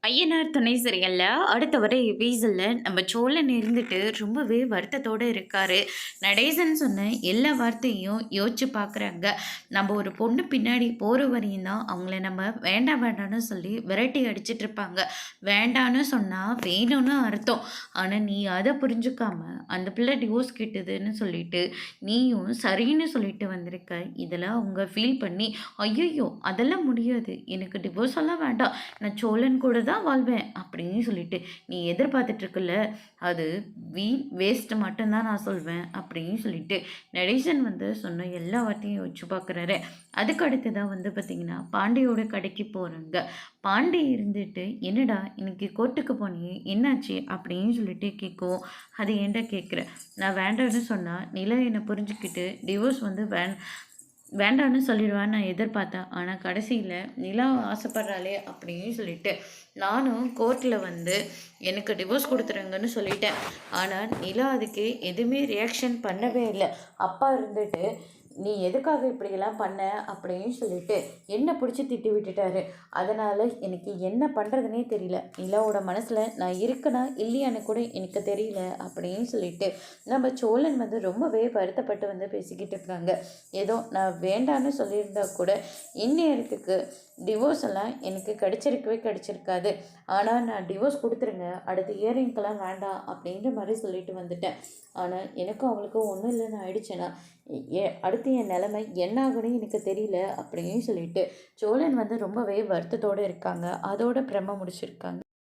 ஐயனார் துணை சீரியல்ல அடுத்த வர எபிசோட்ல நம்ம சோழன் இருந்துட்டு ரொம்பவே வருத்தத்தோட இருக்காரு. நடேசன் சொன்ன எல்லா வார்த்தையும் யோசிச்சு பார்க்குறாங்க. நம்ம ஒரு பொண்ணு பின்னாடி போற வரையும் தான் அவங்கள நம்ம வேண்டாம் வேண்டாம்னு சொல்லி விரட்டி அடிச்சிட்டு இருப்பாங்க. வேண்டான்னு சொன்னா வேணும்னு அர்த்தம். ஆனா நீ அதை புரிஞ்சுக்காம அந்த பிள்ளை டிவோர்ஸ் கேட்டதுன்னு சொல்லிட்டு நீயும் சரின்னு சொல்லிட்டு வந்திருக்க. இதெல்லாம் அவங்க ஃபீல் பண்ணி ஐயையோ அதெல்லாம் முடியாது, எனக்கு டிவோர்ஸ் எல்லாம் வேண்டாம், நான் சோழன் கூட தான் வாழ்வேன் அப்படின்னு சொல்லிட்டு நீ எதிர்பார்த்துட்டு இருக்குல்ல, அது வீண் வேஸ்ட் மட்டும்தான் நான் சொல்வேன் அப்படின்னு சொல்லிட்டு நடேசன் வந்து சொன்ன எல்லா வார்த்தையும் வச்சு பார்க்குறாரு. அதுக்கு அடுத்து தான் வந்து பார்த்திங்கன்னா பாண்டியோட கடைக்கு போகிறாங்க. பாண்டி இருந்துட்டு என்னடா இன்னைக்கு கோர்ட்டுக்கு போனியே என்னாச்சு அப்படின்னு சொல்லிட்டு கேட்கும். அது ஏன்டா கேட்குறேன், நான் வேண்டாம்னு சொன்னால் நிலா என்னை புரிஞ்சுக்கிட்டு டிவோர்ஸ் வந்து வேண்டான்னு சொல்லிடுவான்னு நான் எதிர்பார்த்தேன். ஆனால் கடைசியில் நிலா ஆசைப்படுறாளே அப்படின்னு சொல்லிட்டு நானும் கோர்ட்டில் வந்து எனக்கு டிவோர்ஸ் கொடுத்துருங்கன்னு சொல்லிட்டேன். ஆனால் நிலா அதுக்கு எதுவுமே ரியாக்ஷன் பண்ணவே இல்லை. அப்பா இருந்துட்டு நீ எதுக்காக இப்படியெல்லாம் பண்ண அப்படின்னு சொல்லிட்டு என்னை பிடிச்சி திட்டி விட்டுட்டாரு. அதனால் எனக்கு என்ன பண்ணுறதுனே தெரியல. நிலாவோட மனசில் நான் இருக்கனா இல்லையான்னு கூட எனக்கு தெரியல அப்படின்னு சொல்லிட்டு நம்ம சோழன் வந்து ரொம்பவே வருத்தப்பட்டு வந்து பேசிக்கிட்டு இருக்காங்க. ஏதோ நான் வேண்டான்னு சொல்லியிருந்தா கூட இந்நேரத்துக்கு டிவோர்ஸ் எல்லாம் எனக்கு கிடச்சிருக்காது. ஆனால் நான் டிவோர்ஸ் கொடுத்துருங்க, அடுத்த இயரிங்கெல்லாம் வேண்டாம் அப்படின்ற மாதிரி சொல்லிட்டு வந்துட்டேன். ஆனால் எனக்கும் அவங்களுக்கும் ஒன்றும் இல்லைன்னு ஆயிடுச்சுன்னா அடுத்து என் நிலைமை என்ன ஆகுன்னு எனக்கு தெரியல அப்படின்னு சொல்லிட்டு சோழன் வந்து ரொம்பவே வருத்தத்தோடு இருக்காங்க. அதோட பிரம்ம முடிச்சிருக்காங்க.